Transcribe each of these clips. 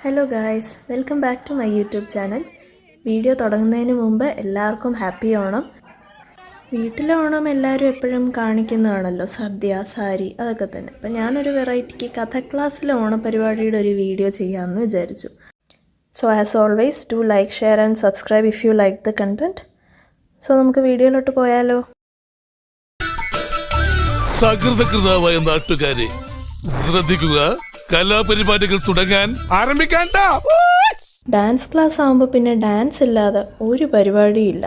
Hello guys, welcome back to my YouTube channel. Video തുടങ്ങുന്നതിന് മുമ്പ് എല്ലാവർക്കും ഹാപ്പി ഓണം. വീട്ടിലെ ഓണം എല്ലാവരും എപ്പോഴും കാണിക്കുന്നതാണല്ലോ, സദ്യ, സാരി, അതൊക്കെ തന്നെ. അപ്പം ഞാനൊരു വെറൈറ്റിക്ക് കഥ ക്ലാസ്സിലെ ഓണപരിപാടിയുടെ ഒരു വീഡിയോ ചെയ്യാമെന്ന് വിചാരിച്ചു. So as always do like, share and subscribe if you like the content. So നമുക്ക് വീഡിയോയിലോട്ട് പോയാലോ. സകൃതകൃതാവായ നാട്ടുകാരെ ശ്രദ്ധിക്കുക, കലാപരിപാടികൾ തുടങ്ങാൻ ആരംഭിക്കാൻ. ഡാൻസ് ക്ലാസ് ആകുമ്പോൾ പിന്നെ ഡാൻസ് ഇല്ലാതെ ഒരു പരിപാടിയില്ല.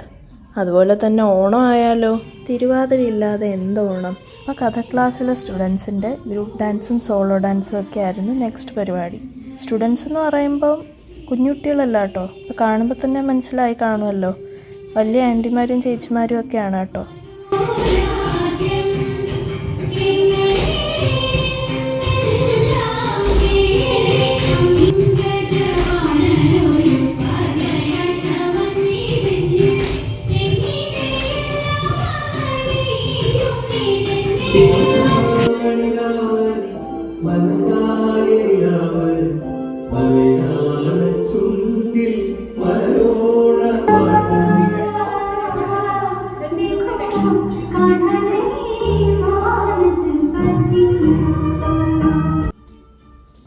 അതുപോലെ തന്നെ ഓണം ആയാലോ, തിരുവാതിര ഇല്ലാതെ എന്ത് ഓണം. അപ്പോൾ കഥ ക്ലാസ്സിലെ സ്റ്റുഡൻസിൻ്റെ ഗ്രൂപ്പ് ഡാൻസും സോളോ ഡാൻസും ഒക്കെ ആയിരുന്നു നെക്സ്റ്റ് പരിപാടി. സ്റ്റുഡൻസ് എന്ന് പറയുമ്പോൾ കുഞ്ഞുകുട്ടികളല്ല കേട്ടോ. അപ്പോൾ കാണുമ്പോൾ തന്നെ മനസ്സിലായി കാണുമല്ലോ, വലിയ ആൻറ്റിമാരും ചേച്ചിമാരും ഒക്കെയാണ് കേട്ടോ.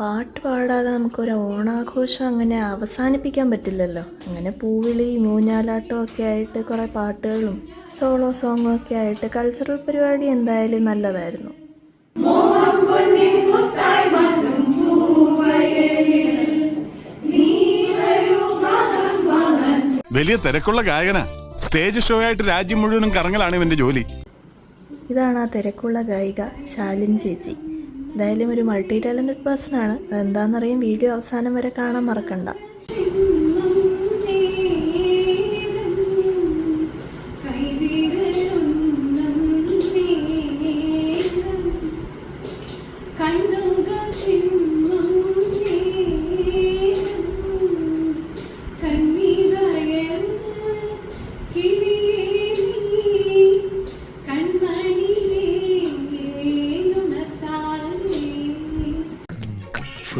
പാട്ട് പാടാതെ നമുക്കൊരു ഓണാഘോഷം അങ്ങനെ അവസാനിപ്പിക്കാൻ പറ്റില്ലല്ലോ. അങ്ങനെ പൂവിളി, മൂഞ്ഞാലാട്ടം ഒക്കെ ആയിട്ട് കുറേ പാട്ടുകളും സോളോ സോങ്ങും ഒക്കെ ആയിട്ട് കൾച്ചറൽ പരിപാടി എന്തായാലും നല്ലതായിരുന്നു. വലിയ തിരക്കുള്ള ഗായകനാ. സ്റ്റേജ് ഷോ ആയിട്ട് രാജ്യം മുഴുവനും കറങ്ങലാണ് ഇവന്റെ ജോലി. ഇതാണ് ആ തിരക്കുള്ള ഗായിക ശാലിനി ചേച്ചി. എന്തായാലും ഒരു മൾട്ടി ടാലൻറ്റഡ് പേഴ്സൺ ആണ്. അതെന്താണെന്നറിയാൻ വീഡിയോ അവസാനം വരെ കാണാൻ മറക്കണ്ട.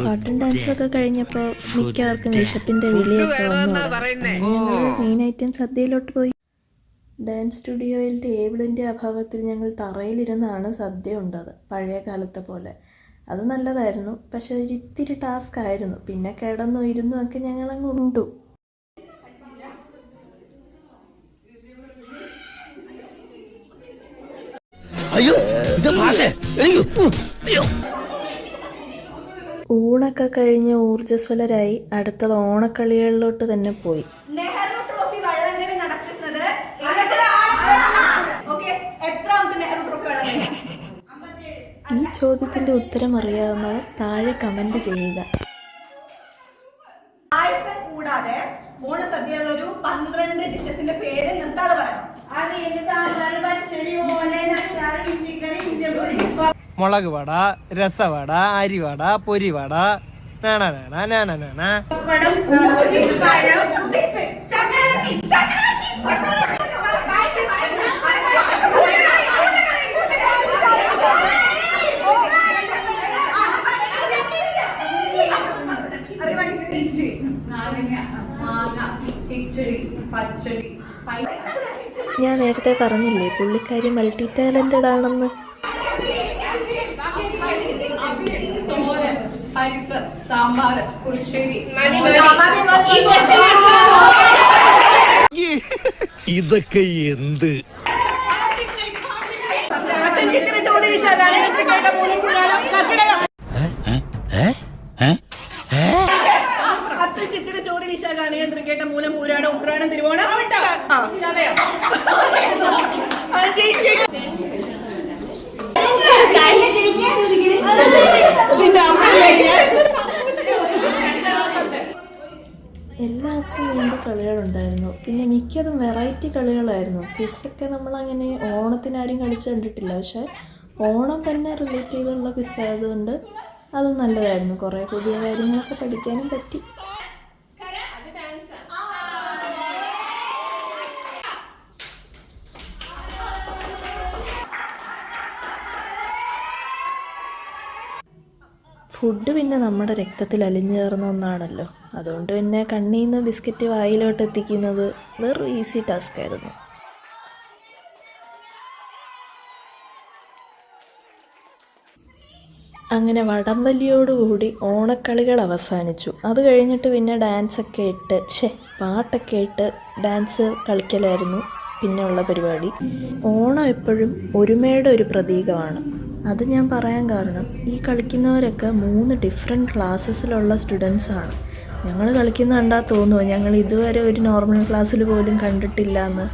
പാട്ടും ഡാൻസൊക്കെ കഴിഞ്ഞപ്പോൾ മിക്കവർക്കും വിശപ്പിൻ്റെ വിളിയൊക്കെ വന്നു. മെയിൻ ഐറ്റം സദ്യയിലോട്ട് പോയി. ഡാൻസ് സ്റ്റുഡിയോയിൽ ടേബിളിൻ്റെ അഭാവത്തിൽ ഞങ്ങൾ തറയിലിരുന്നാണ് സദ്യ ഉണ്ടത്, പഴയ കാലത്തെ പോലെ. അത് നല്ലതായിരുന്നു, പക്ഷെ ഒരിത്തിരി ടാസ്ക് ആയിരുന്നു. പിന്നെ കിടന്നു ഇരുന്നു ഒക്കെ ഞങ്ങളങ്ങ് ഉണ്ടു. ഊണൊക്കെ കഴിഞ്ഞ് ഊർജ്ജസ്വലരായി അടുത്തത് ഓണക്കളികളിലോട്ട് തന്നെ പോയി. ഈ ചോദ്യത്തിന്റെ ഉത്തരം അറിയാവുന്നവർ താഴെ കമന്റ് ചെയ്യുക. കൂടാതെ ഓണസദ്യയുള്ള ഒരു 12 ഡിഷസിന്റെ പേര് നിർത്താതെ പറയണം. മുളക് വട, രസവട, അരിവട, പൊരിവട, ഞാൻ നേരത്തെ പറഞ്ഞില്ലേ പുള്ളിക്കാരി മൾട്ടി ടാലന്റഡ് ആണെന്ന്. പരിപ്പ്, സാമ്പാർ, പുളിശ്ശേരി, ഇതൊക്കെ എന്ത്? കേട്ട മൂലം പൂരാടം, ഉത്രാടം, തിരുവോണം, എല്ലാവർക്കും വേണ്ടി കളികളുണ്ടായിരുന്നു. പിന്നെ മിക്കതും വെറൈറ്റി കളികളായിരുന്നു. ക്വിസൊക്കെ നമ്മളങ്ങനെ ഓണത്തിനാരും കളിച്ച് കണ്ടിട്ടില്ല, പക്ഷെ ഓണം തന്നെ റിലേറ്റ് ചെയ്തുള്ള ക്വിസ് ആയതുകൊണ്ട് അത് നല്ലതായിരുന്നു. കുറേ പുതിയ കാര്യങ്ങളൊക്കെ പഠിക്കാനും പറ്റി. ഫുഡ് പിന്നെ നമ്മുടെ രക്തത്തിൽ അലിഞ്ഞു ചേർന്ന ഒന്നാണല്ലോ. അതുകൊണ്ട് പിന്നെ കണ്ണിൽ നിന്ന് ബിസ്ക്കറ്റ് വായിലോട്ട് എത്തിക്കുന്നത് വെറും ഈസി ടാസ്ക് ആയിരുന്നു. അങ്ങനെ വടംവലിയോടുകൂടി ഓണക്കളികൾ അവസാനിച്ചു. അത് കഴിഞ്ഞിട്ട് പിന്നെ ഡാൻസൊക്കെ ഇട്ട് പാട്ടൊക്കെ ഇട്ട് ഡാൻസ് കളിക്കലായിരുന്നു പിന്നെയുള്ള പരിപാടി. ഓണം എപ്പോഴും ഒരുമയുടെ ഒരു പ്രതീകമാണ്. അത് ഞാൻ പറയാൻ കാരണം ഈ കളിക്കുന്നവരൊക്കെ 3 ഡിഫറെൻറ്റ് ക്ലാസ്സസിലുള്ള സ്റ്റുഡൻസാണ്. ഞങ്ങൾ കളിക്കുന്ന കണ്ടാൽ തോന്നുമോ ഞങ്ങൾ ഇതുവരെ ഒരു നോർമൽ ക്ലാസ്സിൽ പോലും കണ്ടിട്ടില്ല എന്ന്.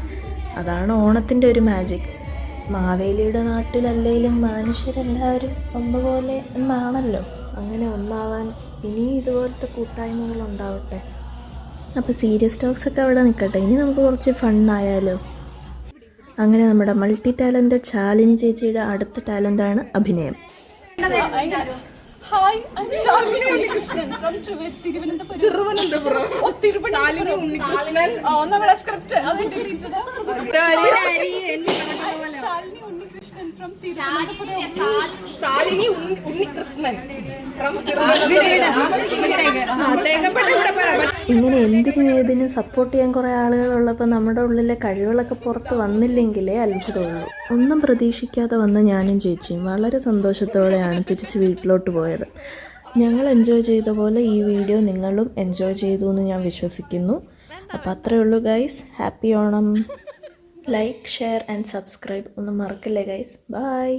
അതാണ് ഓണത്തിൻ്റെ ഒരു മാജിക്. മാവേലിയുടെ നാട്ടിലല്ലെങ്കിലും മനുഷ്യരെല്ലാവരും ഒന്നുപോലെ എന്നാണല്ലോ. അങ്ങനെ ഒന്നാവാൻ ഇനിയും ഇതുപോലത്തെ കൂട്ടായ്മകൾ ഉണ്ടാവട്ടെ. അപ്പോൾ സീരിയസ് ടോക്സൊക്കെ അവിടെ നിൽക്കട്ടെ, ഇനി നമുക്ക് കുറച്ച് ഫണ്ണായാലോ. അങ്ങനെ നമ്മുടെ മൾട്ടി ടാലൻറ്റഡ് ശാലിനി ചേച്ചിയുടെ അടുത്ത ടാലൻ്റാണ് അഭിനയം. Hi, I'm Shalini Unnikrishnan from Thiruvananthapuram. Shalini Unnikrishnan നമ്മളെ സ്ക്രിപ്റ്റ് അത് ഡിലീറ്റ് ശാലിനി ഉണ്ണികൃഷ്ണൻ from തിരുവനന്തപുരം. ശാലിനി ഉണ്ണികൃഷ്ണൻ ഇങ്ങനെ എന്തിനും ഏതിനും സപ്പോർട്ട് ചെയ്യാൻ കുറേ ആളുകളുള്ളപ്പോൾ നമ്മുടെ ഉള്ളിലെ കഴിവുകളൊക്കെ പുറത്ത് വന്നില്ലെങ്കിലേ അത്ഭുതമുള്ളൂ. ഒന്നും പ്രതീക്ഷിക്കാതെ വന്ന ഞാനും ചേച്ചിയും വളരെ സന്തോഷത്തോടെയാണ് തിരിച്ച് വീട്ടിലോട്ട് പോയത്. ഞങ്ങൾ എൻജോയ് ചെയ്ത പോലെ ഈ വീഡിയോ നിങ്ങളും എൻജോയ് ചെയ്തു എന്ന് ഞാൻ വിശ്വസിക്കുന്നു. അപ്പോൾ അത്രയേ ഉള്ളൂ guys. Happy Onam. Like, share and subscribe ഒന്നും മറക്കില്ലേ ഗൈസ്. ബൈ.